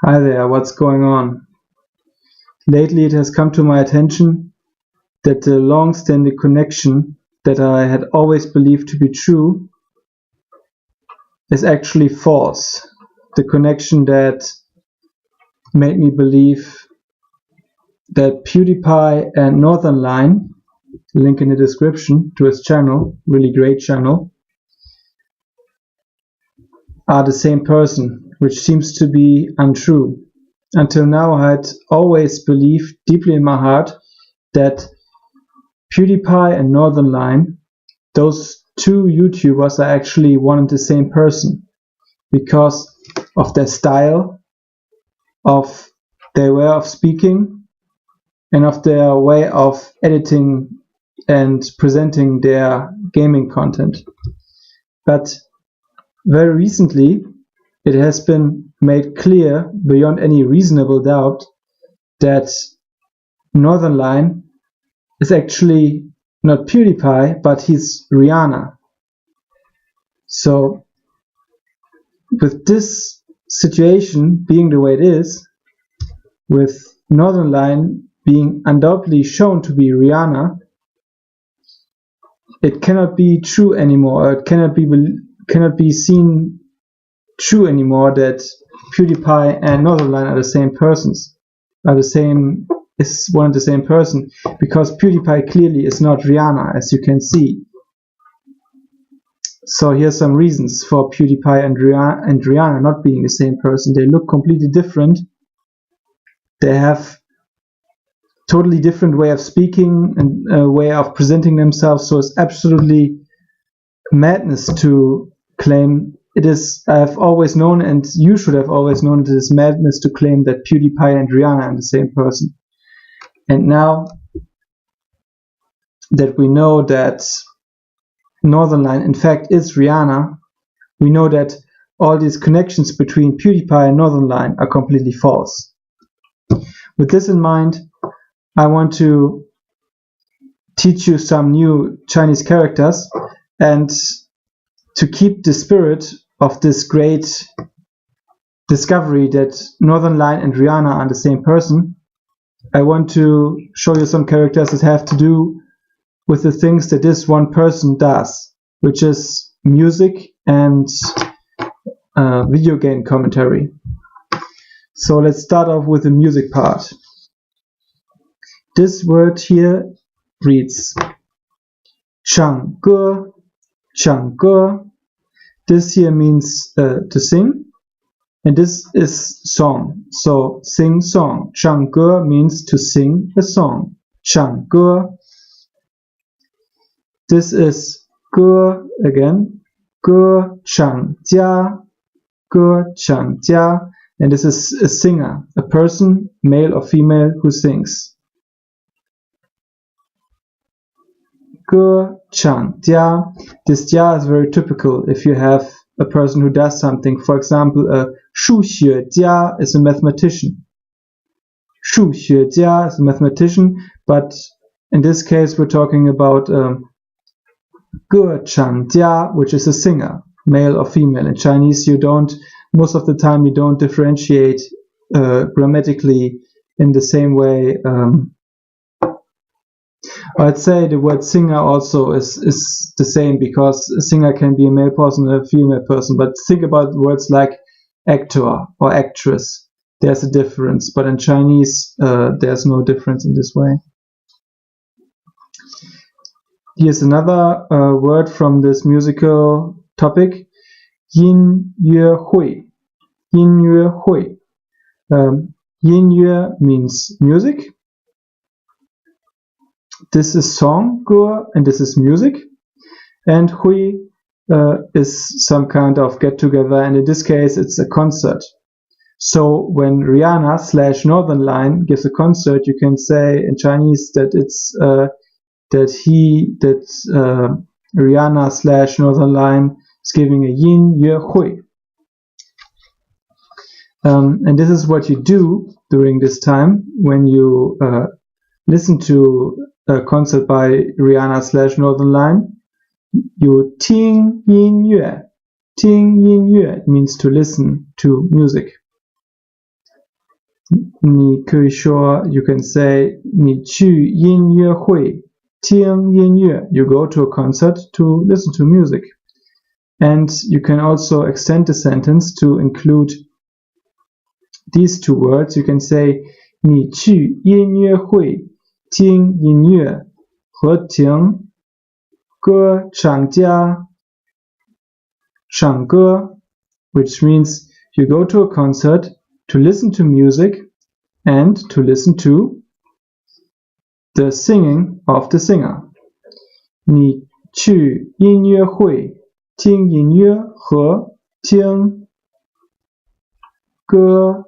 Hi there, what's going on? Lately it has come to my attention that the long-standing connection that I had always believed to be true is actually false. The connection that made me believe that PewDiePie and Northernlion, link in the description to his channel, really great channel, are the same person, which seems to be untrue. Until now I had always believed deeply in my heart that PewDiePie and Northernlion, those two YouTubers, are actually one and the same person because of their style, of their way of speaking, and of their way of editing and presenting their gaming content. But very recently it has been made clear beyond any reasonable doubt that Northernlion is actually not PewDiePie, but he's Rihanna. So with this situation being the way it is, with Northernlion being undoubtedly shown to be Rihanna, it cannot be true anymore. It cannot be seen true anymore that PewDiePie and Northernlion are the same persons, is one and the same person, because PewDiePie clearly is not Rihanna, as you can see. So here's some reasons for PewDiePie and Rihanna not being the same person. They look completely different. They have totally different way of speaking and a way of presenting themselves, so it's absolutely madness to claim it is. I've always known, and you should have always known, it is madness to claim that PewDiePie and Rihanna are the same person. And now that we know that Northernlion in fact is Rihanna, we know that all these connections between PewDiePie and Northernlion are completely false. With this in mind, I want to teach you some new Chinese characters, and to keep the spirit of this great discovery that Northernlion and Rihanna are the same person, I want to show you some characters that have to do with the things that this one person does, which is music and video game commentary. So let's start off with the music part. This word here reads Chang Ge, Chang Ge. This here means to sing, and this is song. So sing song. Chang Ge means to sing a song. Chang Ge. This is Ge again. Ge Chang Jia. Ge Chang Jia. And this is a singer, a person, male or female, who sings. Ge Chang Jia. This Jia is very typical if you have a person who does something. For example, a Shu Xue Jia is a mathematician. Shu Xue Jia is a mathematician, but in this case we're talking about Ge Chang Jia, which is a singer, male or female. In Chinese, most of the time you don't differentiate grammatically in the same way. I'd say the word singer also is the same, because a singer can be a male person or a female person, but think about words like actor or actress. There's a difference, but in Chinese there's no difference in this way. Here's another word from this musical topic, yin yue hui. Yin yue hui. Yin yue means music. This is song, ge, and this is music. And hui is some kind of get together, and in this case it's a concert. So when Rihanna / Northernlion gives a concert, you can say in Chinese that it's Rihanna / Northernlion is giving a yin yue hui. And this is what you do during this time when you listen to a concert by Rihanna / Northernlion. You ting yin yue. Ting yin yue means to listen to music. 你可以说 you can say 你去音乐会听音乐 you go to a concert to listen to music. And you can also extend the sentence to include these two words. You can say 你去音乐会听音乐和听歌唱家唱歌 which means you go to a concert to listen to music and to listen to the singing of the singer. 你去音乐会听音乐和听歌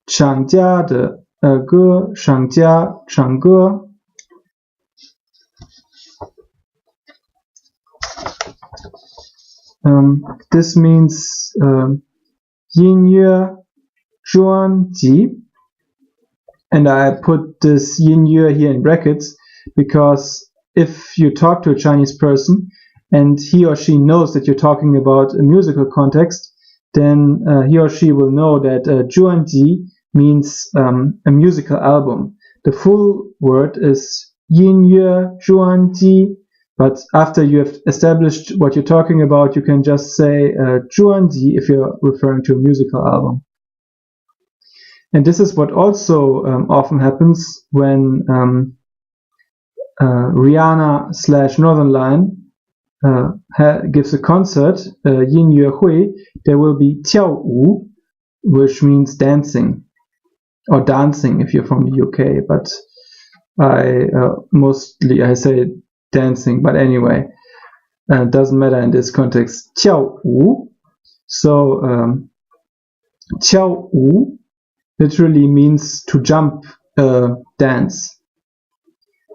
唱家歌唱家唱歌。This means 音乐专辑 and I put this 音乐 here in brackets because if you talk to a Chinese person and he or she knows that you're talking about a musical context, then he or she will know that 专辑 means a musical album. The full word is 音乐专辑, but after you have established what you're talking about, you can just say 专辑 if you're referring to a musical album. And this is what also often happens when Rihanna / Northernlion gives a concert, 音乐会, there will be 跳舞, which means dancing, or dancing if you're from the UK, but mostly I say dancing, but anyway, it doesn't matter in this context. 跳舞, so 跳舞 literally means to jump, dance.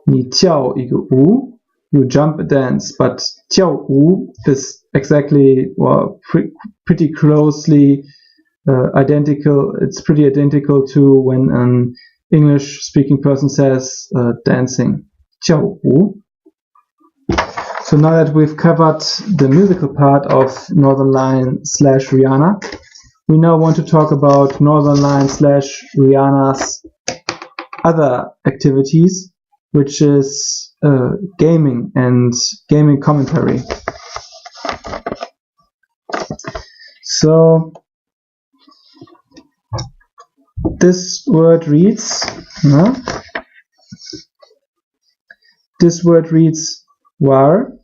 你跳一个舞 you jump a dance, but 跳舞 is exactly, well, pretty closely identical. It's pretty identical to when an English-speaking person says dancing. 跳舞. So now that we've covered the musical part of Northernlion / Rihanna, we now want to talk about Northernlion / Rihanna's other activities, which is gaming and gaming commentary. So this word reads, war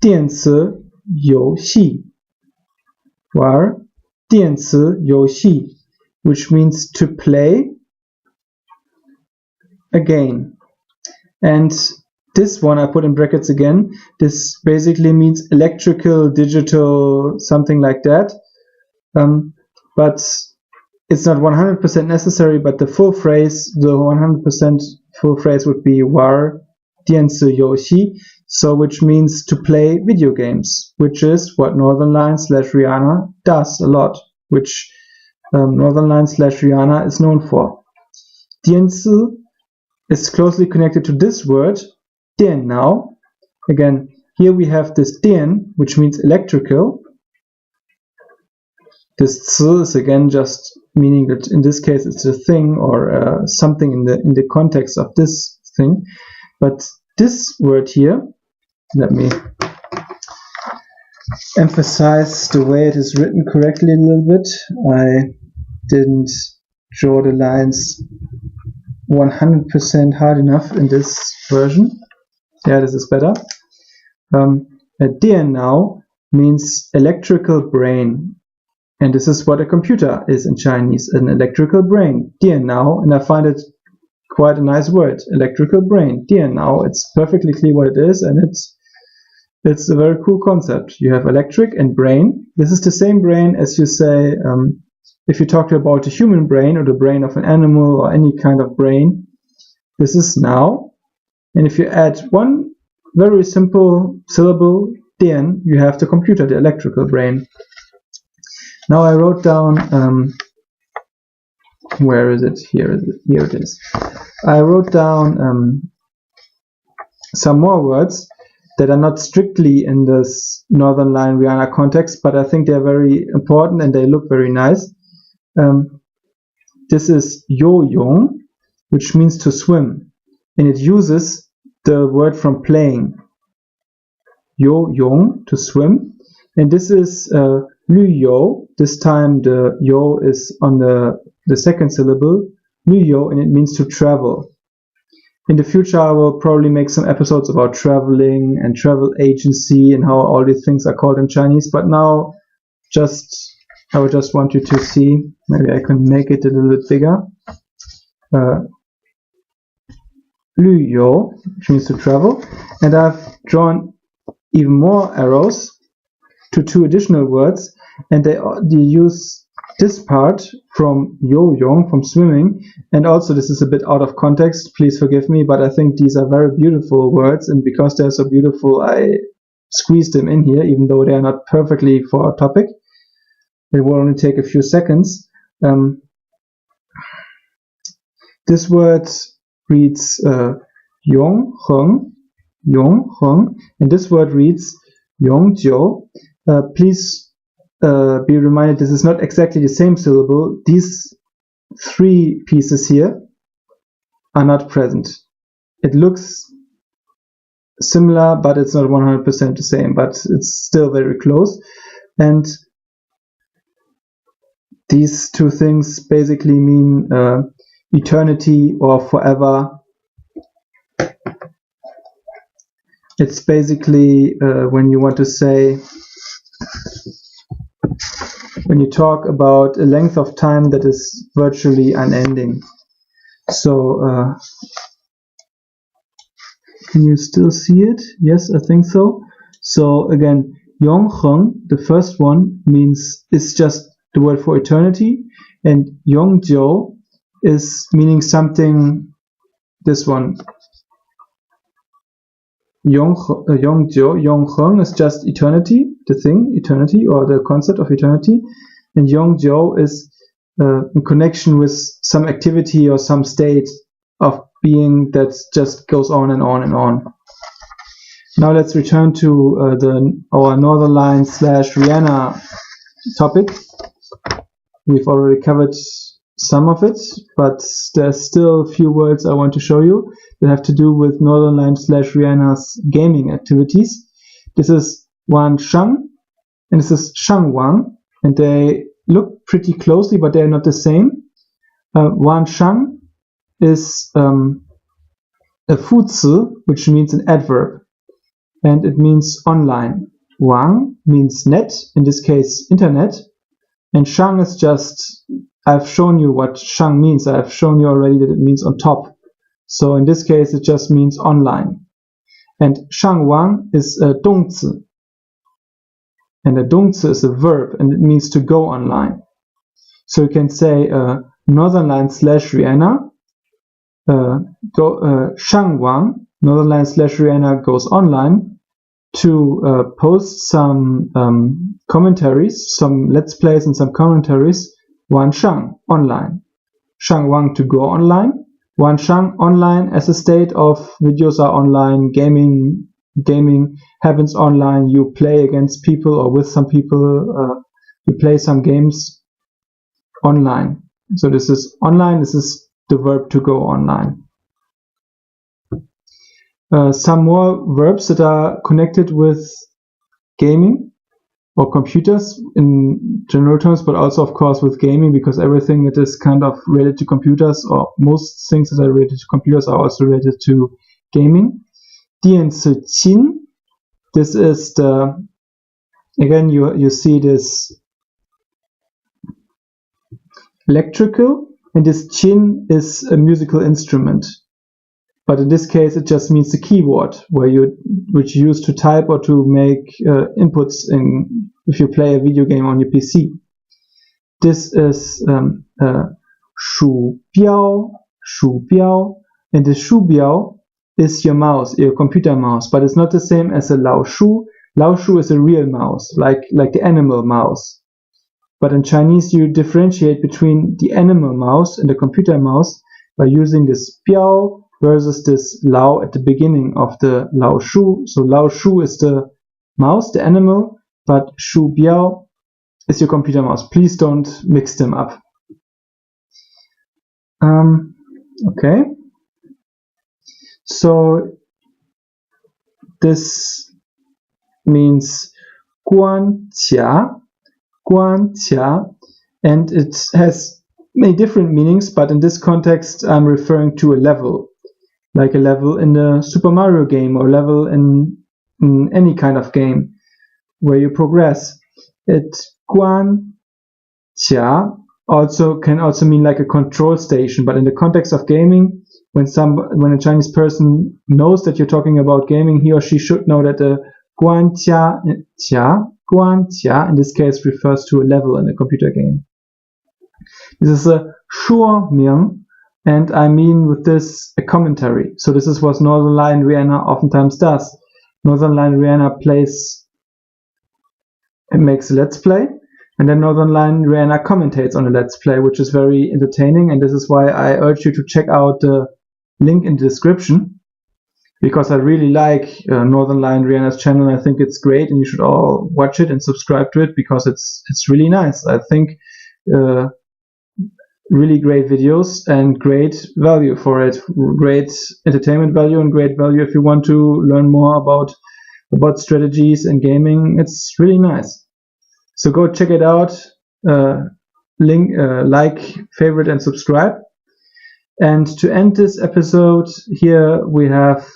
电子游戏 war 电子游戏 which means to play a game. And this one I put in brackets again. This basically means electrical, digital, something like that. But it's not 100% necessary, but the full phrase, the 100% full phrase would be 玩电子游戏, so which means to play video games, which is what Northernlion / Rihanna does a lot, which Northernlion / Rihanna is known for. 电子 is closely connected to this word, 电 now. Again, here we have this 电, which means electrical. This 词 is again just meaning that in this case it's a thing or something in the context of this thing. But this word here, let me emphasize the way it is written correctly a little bit. I didn't draw the lines 100% hard enough in this version. Yeah, this is better. Điện now means electrical brain. And this is what a computer is in Chinese, an electrical brain. 电脑, and I find it quite a nice word, electrical brain. 电脑, it's perfectly clear what it is, and it's a very cool concept. You have electric and brain. This is the same brain as you say, if you talk about a human brain or the brain of an animal or any kind of brain. This is now. And if you add one very simple syllable, 电, you have the computer, the electrical brain. Now I wrote down, where is it? Here it is. I wrote down some more words that are not strictly in this Northernlion Rihanna context, but I think they're very important and they look very nice. this is yo-yong, which means to swim, and it uses the word from playing. Yo-yong, to swim, and this is lü-yo. This time the yo is on the second syllable, lü-yo, and it means to travel. In the future, I will probably make some episodes about traveling and travel agency and how all these things are called in Chinese, but now I would just want you to see, maybe I can make it a little bit bigger. Lü yo, which means to travel, and I've drawn even more arrows to two additional words, and they use this part from yo-yong, from swimming, and also this is a bit out of context, please forgive me, but I think these are very beautiful words, and because they're so beautiful, I squeezed them in here, even though they are not perfectly for our topic. It will only take a few seconds. This word reads yong-heng, and this word reads yong-jiu. Please be reminded this is not exactly the same syllable. These three pieces here are not present. It looks similar, but it's not 100% the same, but it's still very close. And these two things basically mean eternity or forever. It's basically when you want to say, when you talk about a length of time that is virtually unending. So, can you still see it? Yes, I think so. So again, Yongheng, the first one, is just the word for eternity, and Yongjiu is meaning something, this one. Yongheng is just eternity, the thing, eternity, or the concept of eternity, and Yongjiu is in connection with some activity or some state of being that just goes on and on and on. Now let's return to our Northernlion / Rihanna topic. We've already covered some of it, but there's still a few words I want to show you that have to do with Northernlion / Rihanna's gaming activities. This is Wan Shang, and this is Shang Wang, and they look pretty closely, but they're not the same. Wan Shang is a fuzi, which means an adverb, and it means online. Wang means net, in this case internet, and Shang is just, I've shown you what Shang means. I've shown you already that it means on top. So in this case, it just means online. And Shang Wang is a dongzi. And a dongzi is a verb, and it means to go online. So you can say Northernlion / Rihanna, Shang Wang, Northernlion / Rihanna goes online to post some commentaries, some let's plays and some commentaries. Wan Shang online, Shang Wang to go online, Wan Shang online as a state of videos are online, gaming happens online, you play against people or with some people, you play some games online. So this is online, this is the verb to go online. Some more verbs that are connected with gaming or computers in general terms, but also of course with gaming, because everything that is kind of related to computers, or most things that are related to computers, are also related to gaming. Dianci qin, this is the, again you see this electrical, and this qin is a musical instrument. But in this case, it just means the keyboard, which you use to type or to make inputs in if you play a video game on your PC. This is shu biao, and the shu biao is your mouse, your computer mouse, but it's not the same as a lao shu. Lao shu is a real mouse, like the animal mouse. But in Chinese, you differentiate between the animal mouse and the computer mouse by using this biao versus this lao at the beginning of the lao shu. So lao shu is the mouse, the animal, but shu biao is your computer mouse. Please don't mix them up. Okay. So this means guan qia, and it has many different meanings, but in this context I'm referring to a level, like a level in the Super Mario game or level in any kind of game where you progress. Guan qia can also mean like a control station, but in the context of gaming, when a Chinese person knows that you're talking about gaming, he or she should know that the guan qia in this case refers to a level in a computer game. This is a shuo miang, and I mean with this a commentary. So this is what Northernlion Rihanna oftentimes does. Northernlion Rihanna makes a let's play, and then Northernlion Rihanna commentates on a let's play, which is very entertaining, and this is why I urge you to check out the link in the description, because I really like Northernlion Rihanna's channel. I think it's great, and you should all watch it and subscribe to it because it's really nice. I think really great videos and great value for it, great entertainment value and great value if you want to learn more about strategies and gaming. It's really nice. So go check it out. Like, favorite, and subscribe. And to end this episode, here we have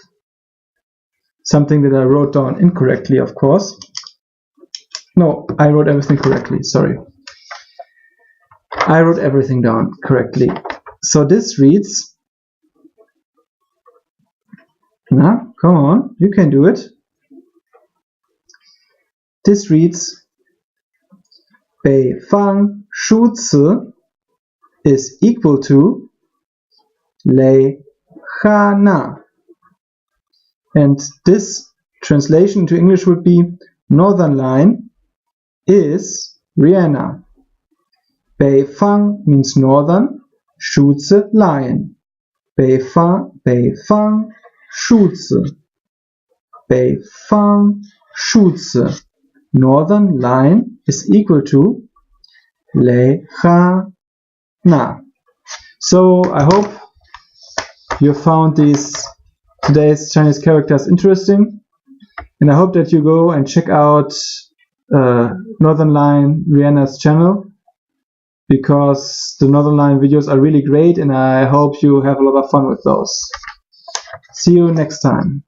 something that I wrote down incorrectly, of course. No, I wrote everything correctly, sorry. I wrote everything down correctly. So this reads, now, come on, you can do it. This reads, 北方数词 is equal to Rihanna. And this translation to English would be, Northernlion is Rihanna. 北方 means northern, 数字 lion. 北方数字 Northernlion is equal to Rihanna. So I hope you found today's Chinese characters interesting, and I hope that you go and check out Northernlion Rihanna's channel, because the Northernlion videos are really great, and I hope you have a lot of fun with those. See you next time.